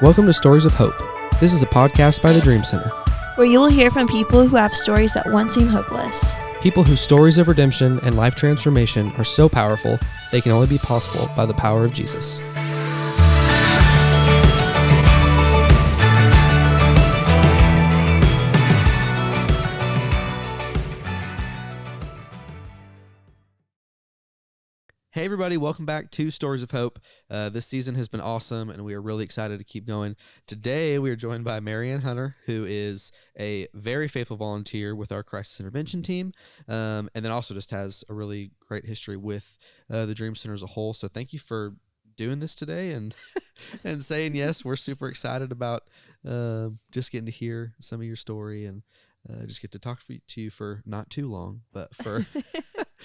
Welcome to Stories of Hope. This is a podcast by the Dream Center. Where you will hear from people who have stories that once seemed hopeless. People whose stories of redemption and life transformation are so powerful, they can only be possible by the power of Jesus. Hey everybody, welcome back to Stories of Hope. This season has been awesome and we are really excited to keep going. Today we are joined by Marianne Hunter, who is a very faithful volunteer with our crisis intervention team, and then also just has a really great history with the Dream Center as a whole. So thank you for doing this today and and saying yes. We're super excited about just getting to hear some of your story and just get to talk to you for not too long, but for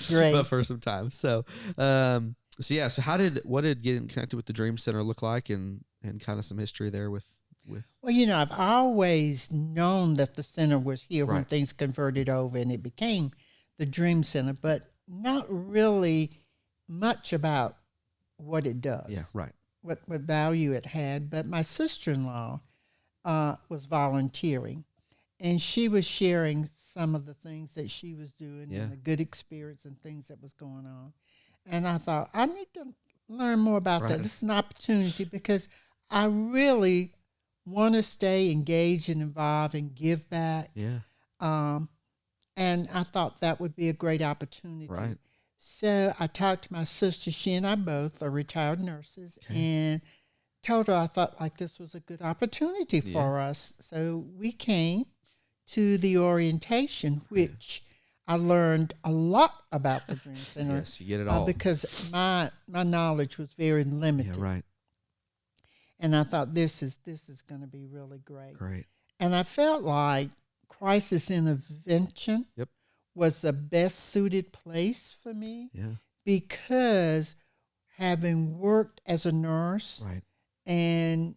Great. but for some time. So yeah. So what did getting connected with the Dream Center look like, and kind of some history there with. Well, I've always known that the center was here when Right. things converted over and it became the Dream Center, but not really much about what it does. Yeah. Right. What value it had. But my sister-in-law was volunteering, and she was sharing some of the things that she was doing Yeah. and the good experience and things that was going on. And I thought, I need to learn more about Right. that. This is an opportunity because I really want to stay engaged and involved and give back. Yeah. And I thought that would be a great opportunity. Right. So I talked to my sister. She and I both are retired nurses, and told her I thought like this was a good opportunity for us. So we came to the orientation, which I learned a lot about the Dream Center. Yes, you get it all. Because my knowledge was very limited. Yeah. Right. And I thought this is going to be really great. Great. And I felt like crisis intervention Yep. was the best suited place for me Yeah. because having worked as a nurse Right. and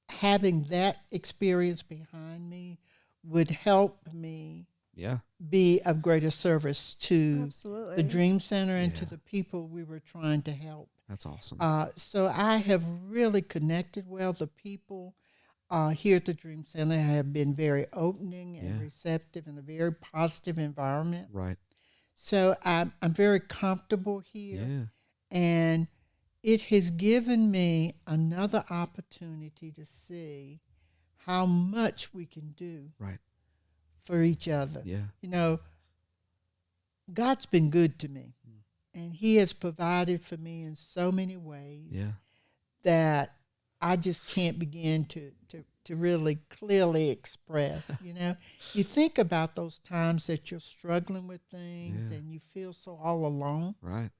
having that experience behind me would help me Yeah. be of greater service to Absolutely. the Dream Center and to Yeah. the people we were trying to help. That's awesome. So I have really connected well. The people here at the Dream Center have been very opening and Yeah. receptive in a very positive environment. Right. So I'm very comfortable here. Yeah. And it has given me another opportunity to see how much we can do Right. for each other. Yeah. God's been good to me, and he has provided for me in so many ways Yeah. that I just can't begin to really clearly express. You think about those times that you're struggling with things Yeah. and you feel so all alone, Right.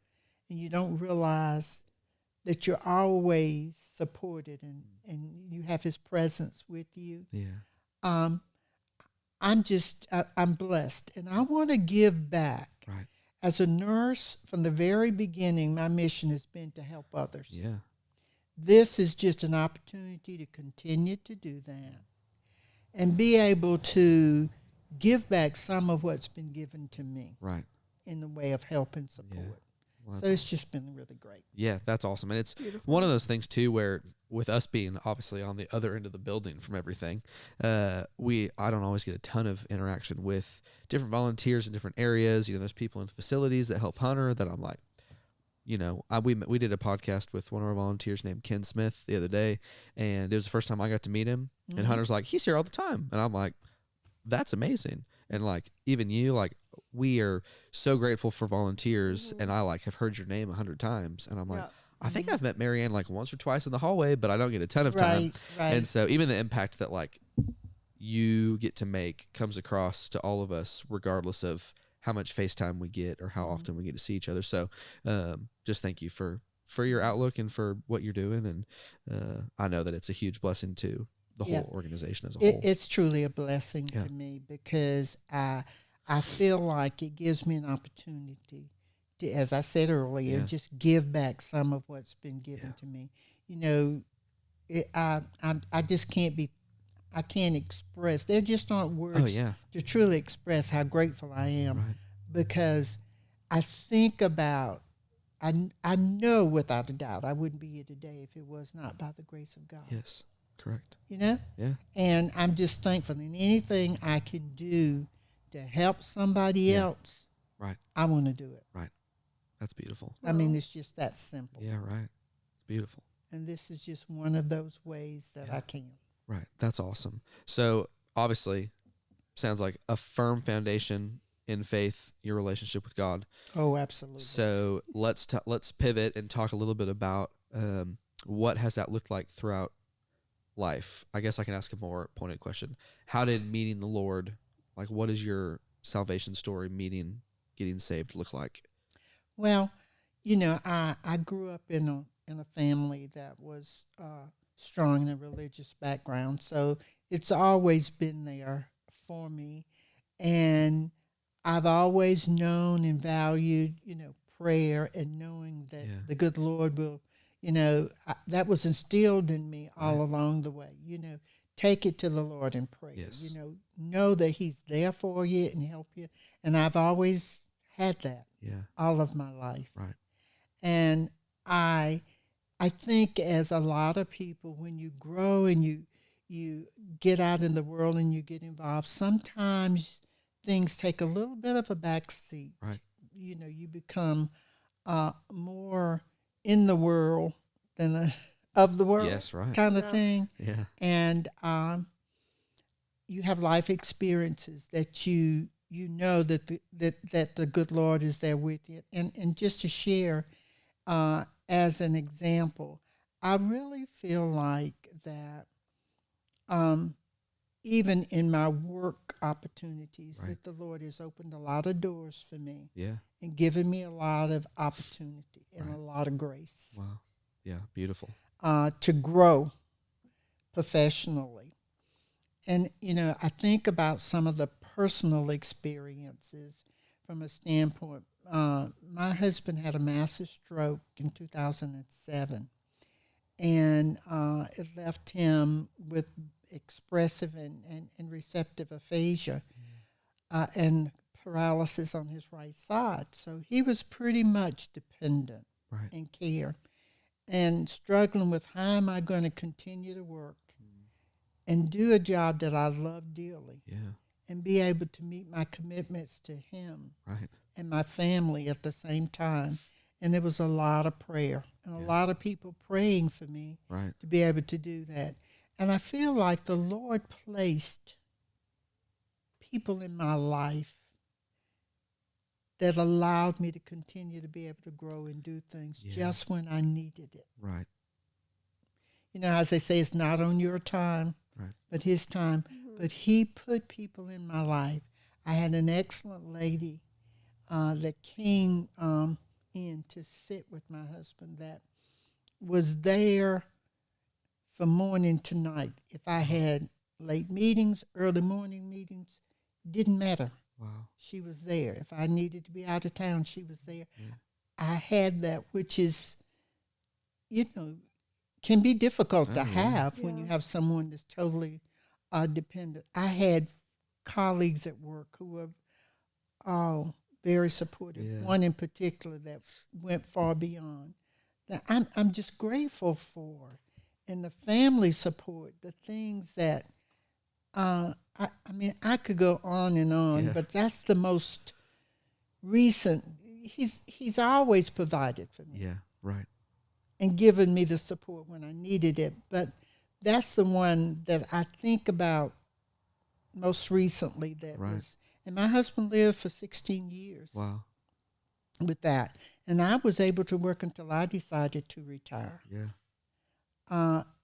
and you don't realize that you're always supported and you have his presence with you. Yeah. I'm blessed, and I want to give back. Right. As a nurse, from the very beginning, my mission has been to help others. Yeah. This is just an opportunity to continue to do that and be able to give back some of what's been given to me Right. in the way of help and support. Yeah. Well, So it's just been really great. Yeah, that's awesome. And it's one of those things, too, where with us being obviously on the other end of the building from everything, I don't always get a ton of interaction with different volunteers in different areas. There's people in facilities that help Hunter that I'm like, we did a podcast with one of our volunteers named Ken Smith the other day, and it was the first time I got to meet him. Mm-hmm. And Hunter's like, he's here all the time. And I'm like, that's amazing. And like, even you, like, we are so grateful for volunteers, and I like have heard your name 100 times, and I'm like, I think I've met Marianne like once or twice in the hallway, but I don't get a ton of time. Right. And so even the impact that like you get to make comes across to all of us, regardless of how much FaceTime we get or how often we get to see each other. So just thank you for your outlook and for what you're doing, and I know that it's a huge blessing to the whole organization as a whole. It's truly a blessing to me because I feel like it gives me an opportunity to, as I said earlier, just give back some of what's been given to me. I just I can't express. There just aren't words to truly express how grateful I am because I think about, I know without a doubt I wouldn't be here today if it was not by the grace of God. Yes. Correct. you know? Yeah. And I'm just thankful. And anything I can do to help somebody Yeah. else, Right. I want to do it. Right. That's beautiful. I mean, it's just that simple. Yeah. Right. It's beautiful. And this is just one of those ways that Yeah. I can. Right. That's awesome. So obviously, sounds like a firm foundation in faith, your relationship with God. Oh, absolutely. So let's pivot and talk a little bit about what has that looked like throughout life. I guess I can ask a more pointed question. How did meeting the Lord, like what is your salvation story, getting saved look like? Well, you know, I grew up in a family that was strong in a religious background, so it's always been there for me, and I've always known and valued, prayer and knowing that Yeah. the good Lord will, that was instilled in me all Right. along the way. Take it to the Lord in prayer. Yes. Know that He's there for you and help you, and I've always had that Yeah. all of my life. Right. And I think as a lot of people, when you grow and you get out in the world and you get involved, sometimes things take a little bit of a back seat. Right. You become more in the world than of the world, Yes. Right. kind of thing. Yeah. And you have life experiences that you know that the good Lord is there with you. And just to share, as an example, I really feel like that even in my work opportunities, Right. that the Lord has opened a lot of doors for me Yeah. and given me a lot of opportunity and Right. a lot of grace Wow. Yeah. Beautiful. to grow professionally. And, I think about some of the personal experiences from a standpoint. My husband had a massive stroke in 2007, and it left him with expressive and receptive aphasia and paralysis on his right side. So he was pretty much dependent Right. in care and struggling with how am I going to continue to work and do a job that I love dearly Yeah. and be able to meet my commitments to him Right. and my family at the same time. And there was a lot of prayer and a Yeah. lot of people praying for me Right. to be able to do that. And I feel like the Lord placed people in my life that allowed me to continue to be able to grow and do things Yeah. just when I needed it. Right. As they say, it's not on your time, Right. but His time. But He put people in my life. I had an excellent lady that came in to sit with my husband that was there from morning to night. If I had late meetings, early morning meetings, didn't matter. Wow. She was there. If I needed to be out of town, she was there. Yeah. I had that, which is, can be difficult Oh, to yeah. have when you have someone that's totally dependent. I had colleagues at work who were all very supportive. Yeah. One in particular that went far beyond. That I'm just grateful for, and the family support, the things that I mean I could go on and on, Yeah. but that's the most recent. He's always provided for me Yeah. Right. and given me the support when I needed it. But that's the one that I think about most recently. That Right. was, and my husband lived for 16 years Wow. with that, and I was able to work until I decided to retire. Yeah.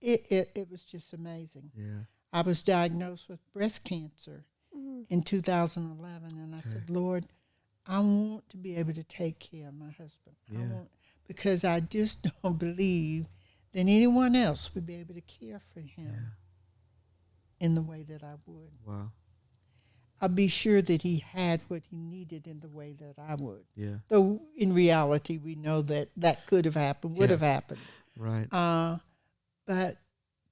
It was just amazing. Yeah. I was diagnosed with breast cancer in 2011, and I said, Lord, I want to be able to take care of my husband. Yeah. Because I just don't believe that anyone else would be able to care for him in the way that I would. Wow. I'll be sure that he had what he needed in the way that I would. Yeah. Though in reality, we know that could have happened, would have happened. Right. But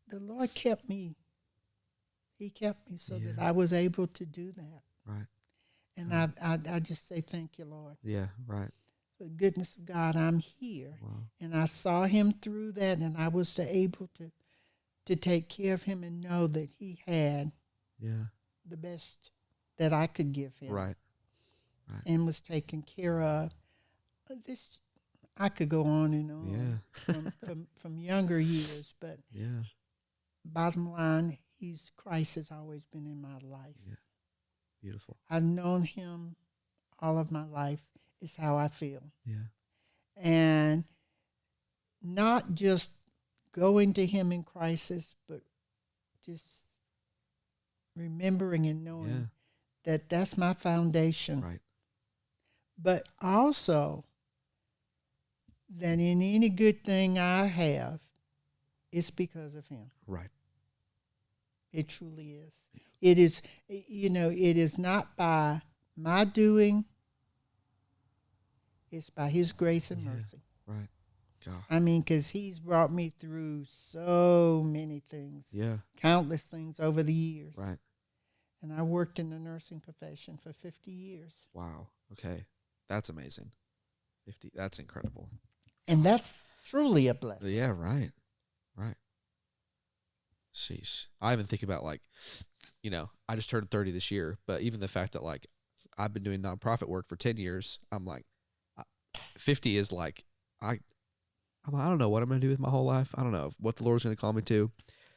the Lord kept me. He kept me so that Yeah. I was able to do that. Right. And I just say thank you, Lord. Yeah. Right. For the goodness of God, I'm here. Wow. And I saw him through that, and I was able to to take care of him and know that he had Yeah. the best that I could give him Right. and was taken care of. This I could go on and on Yeah. from younger years, but Yeah. bottom line, Christ has always been in my life. Yeah. Beautiful. I've known him all of my life, is how I feel. Yeah. And not just going to him in crisis, but just remembering and knowing Yeah. that that's my foundation. Right. But also that in any good thing I have, it's because of him. Right. It truly is. It is, it is not by my doing, it's by his grace and Yeah. mercy. Right. God. I mean, because he's brought me through so many things, Yeah. countless things over the years. Right. And I worked in the nursing profession for 50 years. Wow. Okay. That's amazing. 50. That's incredible. And that's truly a blessing. Yeah. Right. Right. Sheesh. I even think about I just turned 30 this year, but even the fact that I've been doing nonprofit work for 10 years, I'm like, 50 is I don't know what I'm going to do with my whole life. I don't know what the Lord's going to call me to,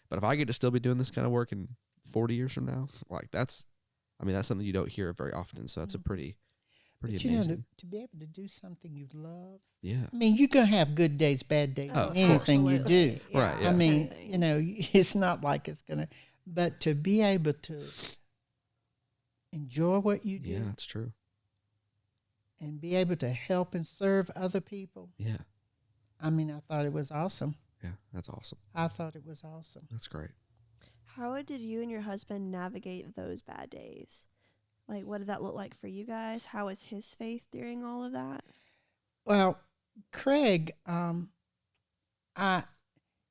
but if I get to still be doing this kind of work in 40 years from now, that's something you don't hear very often. So that's a pretty But amazing. to be able to do something you love. Yeah. I mean, you're going to have good days, bad days, Oh, in anything you do. Right, yeah. I mean, it's not like it's going to, but to be able to enjoy what you do Yeah, that's true. and be able to help and serve other people. Yeah. I mean, I thought it was awesome. Yeah, that's awesome. I thought it was awesome. That's great. How did you and your husband navigate those bad days? Like, what did that look like for you guys? How was his faith during all of that? Well, Craig,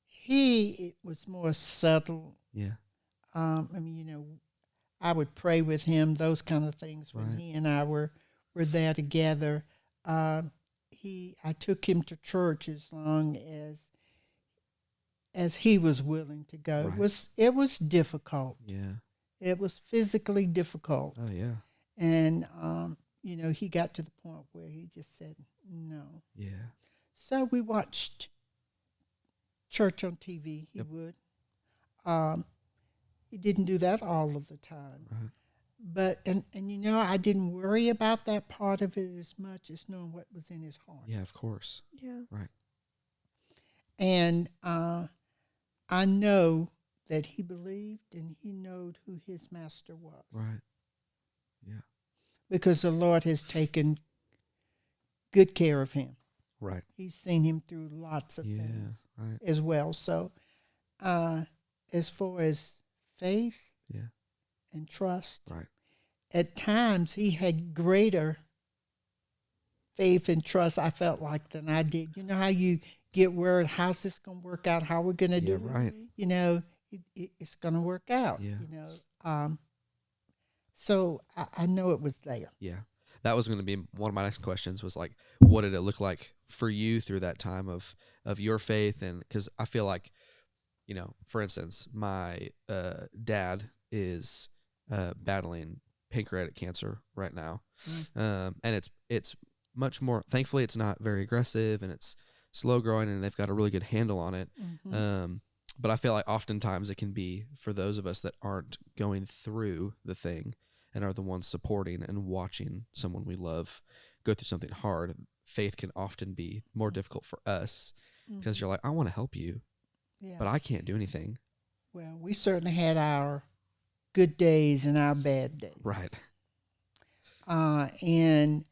he was more subtle. Yeah. I mean, I would pray with him, those kind of things when Right. he and I were there together. I took him to church as long as he was willing to go. Right. It was difficult. Yeah. It was physically difficult. Oh, yeah. And he got to the point where he just said no. Yeah. So we watched church on TV. He Yep. would. He didn't do that all of the time. Right. But and I didn't worry about that part of it as much as knowing what was in his heart. Yeah, of course. Yeah. Right. And I know that he believed and he knowed who his master was. Right. Yeah. Because the Lord has taken good care of him. Right. He's seen him through lots of things Right. as well. So as far as faith Yeah. and trust, Right. at times he had greater faith and trust, I felt like, than I did. You know how you get worried, how's this going to work out? How we're going to do it? Right. It's going to work out, Yeah. So I know it was there. Yeah. That was going to be one of my next questions was what did it look like for you through that time of your faith? And because I feel like, for instance, my dad is battling pancreatic cancer right now. And it's much more, thankfully it's not very aggressive and it's slow growing and they've got a really good handle on it. Mm-hmm. But I feel like oftentimes it can be for those of us that aren't going through the thing and are the ones supporting and watching someone we love go through something hard. Faith can often be more difficult for us because you're like, I want to help you, Yeah. but I can't do anything. Well, we certainly had our good days and our bad days. Right. And,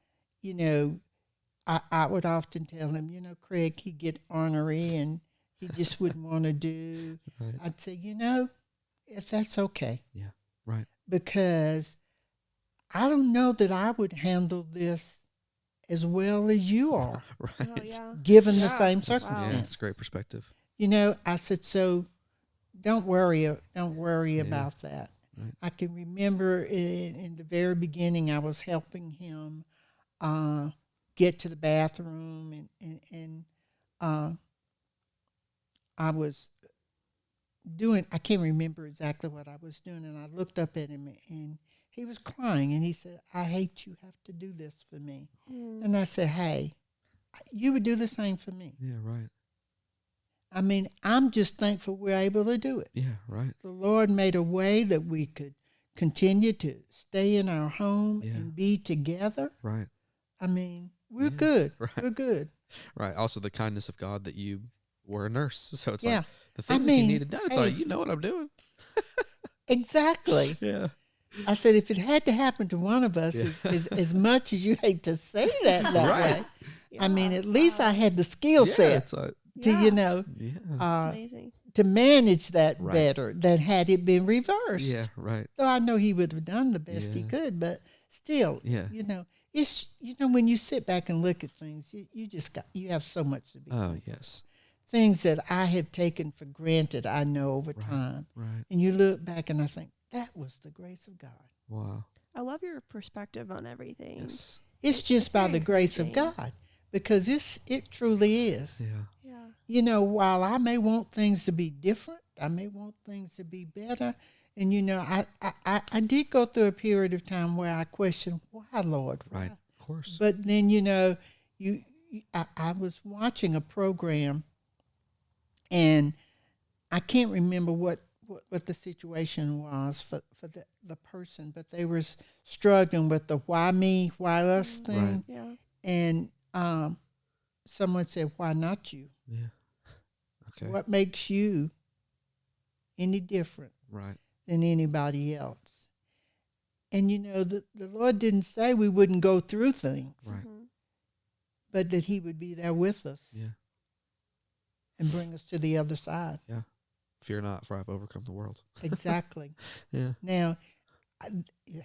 I would often tell him, Craig, he'd get ornery and he just wouldn't want to do. Right. I'd say, if that's okay. Yeah. Right. Because I don't know that I would handle this as well as you are, Right. Oh, yeah. given the Yeah. same Wow. Yeah, circumstance. it's a great perspective. I said, so don't worry Yeah. about that. Right. I can remember in the very beginning, I was helping him get to the bathroom, and I was doing, I can't remember exactly what I was doing, and I looked up at him, and he was crying, and he said, I hate you have to do this for me. And I said, hey, you would do the same for me. Yeah, right. I mean, I'm just thankful we're able to do it. Yeah, right. The Lord made a way that we could continue to stay in our home Yeah. and be together. Right. I mean, we're Yeah, good. right. We're good. Right. Also, the kindness of God that you were a nurse. So it's Yeah. like the things that you needed done. It's like, you know what I'm doing. Exactly. Yeah. I said, if it had to happen to one of us, Yeah. as much as you hate to say that Right. way, I mean, at least I had the skill Yeah. set It's like, to, Yeah. you know, yeah. Amazing. to manage that Right. better than had it been reversed. Yeah, right. So I know he would have done the best he Yeah. could, but still, Yeah. you know, it's, you know, when you sit back and look at things, you just got, you have so much to be. Oh, thankful. yes. Things that I have taken for granted, I know over Right. time. Right. And you look back and I think, that was the grace of God. Wow. I love your perspective on everything. Yes. It's just It's by very the grace of encouraging. God, because it truly is. Yeah. Yeah. You know, while I may want things to be different, I may want things to be better. And, you know, I did go through a period of time where I questioned, why, Lord? Why? Right. Of course. But then, you know, I was watching a program, and I can't remember what the situation was for the person, but they were struggling with the why me, why us thing. Right. Yeah. And someone said, why not you? Yeah. Okay. What makes you any different Right. than anybody else? And, you know, the Lord didn't say we wouldn't go through things, Right. Mhm. but that he would be there with us Yeah. and bring us to the other side. Yeah. Fear not, for I've overcome the world. Exactly. Yeah. Now,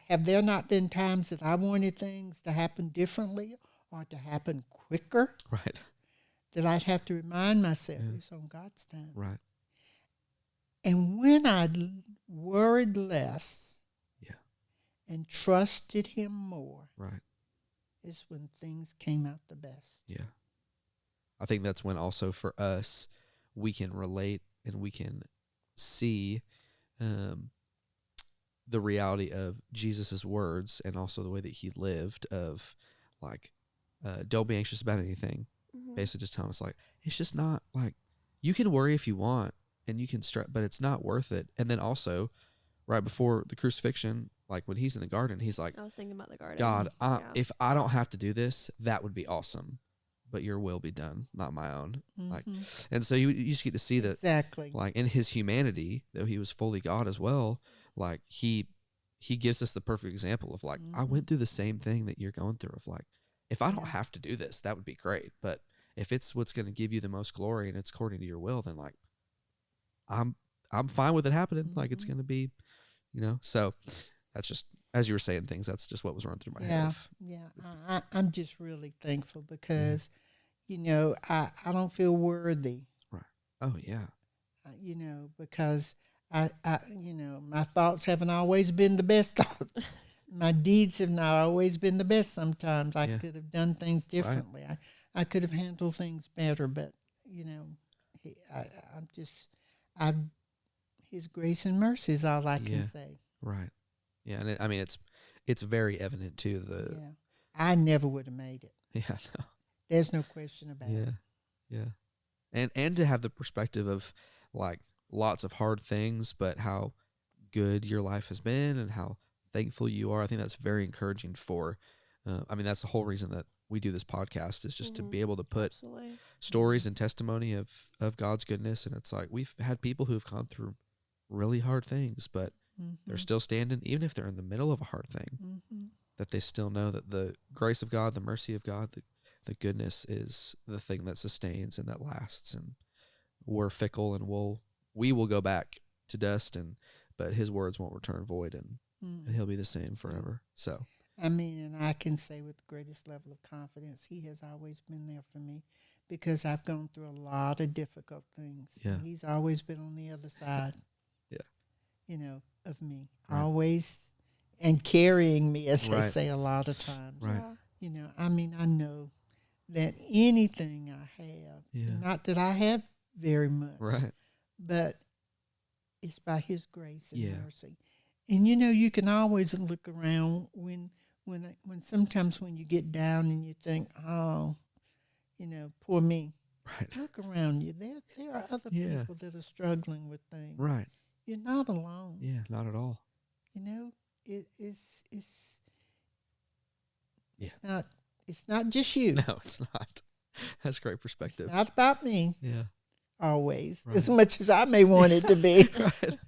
have there not been times that I wanted things to happen differently or to happen quicker, Right. that I'd have to remind myself Yeah. it's on God's time? Right. And when I worried less Yeah. and trusted him more, Right. is when things came out the best. Yeah. I think that's when also for us, we can relate and we can see the reality of Jesus's words and also the way that he lived of like, don't be anxious about anything. Mhm. Basically just telling us like, it's just not like, you can worry if you want and you can stress, but it's not worth it. And then also right before the crucifixion, like when he's in the garden, he's like, I was thinking about the garden. God, Yeah. if I don't have to do this, that would be awesome. But your will be done, not my own. Like, and so you just get to see that, Exactly. like in his humanity, though he was fully God as well. Like he gives us the perfect example of like, I went through the same thing that you're going through. Of like, if I don't Yeah. have to do this, that would be great. But if it's what's going to give you the most glory and it's according to your will, then like, I'm fine with it happening. Like it's going to be, you know. So that's just, as you were saying things, that's just what was running through my head. Of, Yeah. I'm just really thankful because, you know, I don't feel worthy, right. Oh yeah. you know, because I, you know, my thoughts haven't always been the best thoughts. My deeds have not always been the best. Sometimes I Yeah. could have done things differently. I could have handled things better, but, you know, his grace and mercy is all I Yeah. can say. Right. Yeah. And I mean, it's very evident too. Yeah. I never would have made it. Yeah. No. There's no question about it. Yeah. And to have the perspective of like lots of hard things, but how good your life has been and how thankful you are. I think that's very encouraging for, I mean, that's the whole reason that we do this podcast is just to be able to put Absolutely. stories and testimony of God's goodness. And it's like, we've had people who've gone through really hard things, but they're still standing, even if they're in the middle of a hard thing, that they still know that the grace of God, the mercy of God, the goodness is the thing that sustains and that lasts. And we're fickle and we will go back to dust, but his words won't return void, and he'll be the same forever. So, I mean, and I can say with the greatest level of confidence, he has always been there for me because I've gone through a lot of difficult things. Yeah. And he's always been on the other side. Yeah. You know, of me. Right. Always, and carrying me, as they Right. say a lot of times. Right. Yeah. You know, I mean, I know that anything I have, Yeah. not that I have very much, right. but it's by His grace and Yeah. mercy. And you can always look around when sometimes when you get down and you think, oh, poor me. Right. Look around you. There are other Yeah. people that are struggling with things. Right. You're not alone. Yeah. Not at all. It's not just you. No, it's not. That's great perspective. It's not about me Yeah. always, Right. as much as I may want it to be. Right.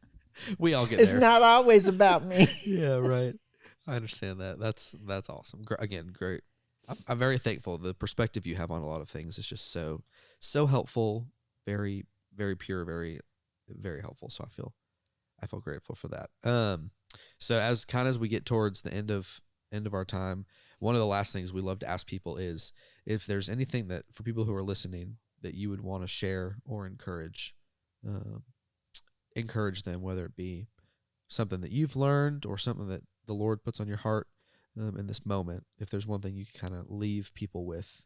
We all get It's there. not always about me. Yeah. Right. I understand that. That's awesome. Again, great. I'm very thankful. The perspective you have on a lot of things is just so helpful. Very, very pure. Very, very helpful. So I feel grateful for that. So as we get towards the end of our time, one of the last things we love to ask people is if there's anything that for people who are listening that you would want to share or encourage them, whether it be something that you've learned or something that the Lord puts on your heart in this moment. If there's one thing you can kind of leave people with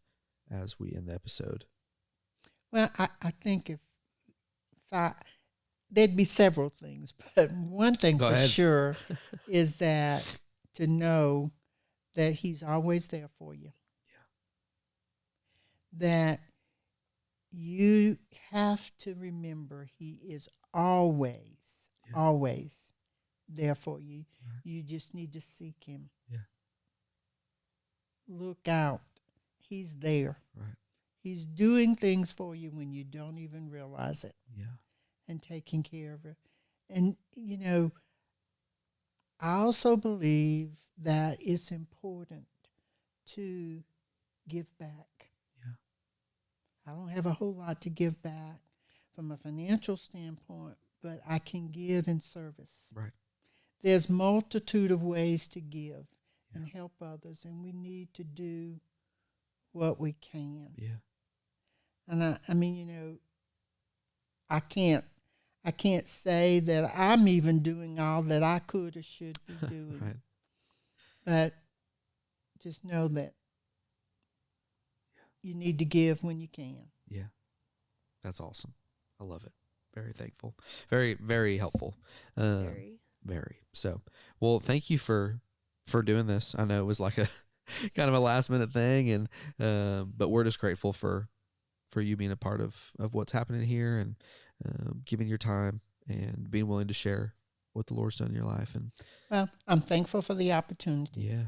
as we end the episode. Well, I think there'd be several things, but one thing Go for ahead. sure is that to know that He's always there for you. Yeah. That you have to remember He is always there for you. Right. You just need to seek Him. Yeah. Look out. He's there. Right. He's doing things for you when you don't even realize it. Yeah. And taking care of it. And, I also believe that it's important to give back. Yeah. I don't have a whole lot to give back from a financial standpoint, but I can give in service. Right. There's multitude of ways to give and help others, and we need to do what we can. Yeah. And I mean, I can't say that I'm even doing all that I could or should be doing. Right. But just know that you need to give when you can. Yeah. That's awesome. I love it. Very thankful. Very, very helpful. Very. Very. So, well, thank you for doing this. I know it was like a kind of a last minute thing, and but we're just grateful for you being a part of what's happening here and giving your time and being willing to share what the Lord's done in your life. And Well, I'm thankful for the opportunity. yeah,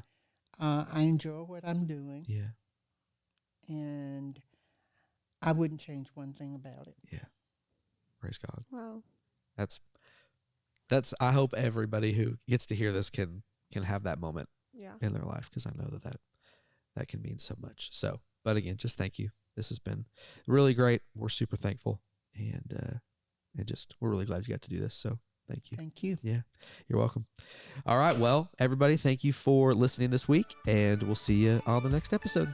I enjoy what I'm doing, yeah, and I wouldn't change one thing about it. yeah. Praise God. Wow. That's. I hope everybody who gets to hear this can have that moment Yeah. in their life, because I know that can mean so much. So, but again, just thank you. This has been really great. We're super thankful, and just we're really glad you got to do this. So thank you. Thank you. Yeah, you're welcome. All right, well, everybody, thank you for listening this week, and we'll see you on the next episode.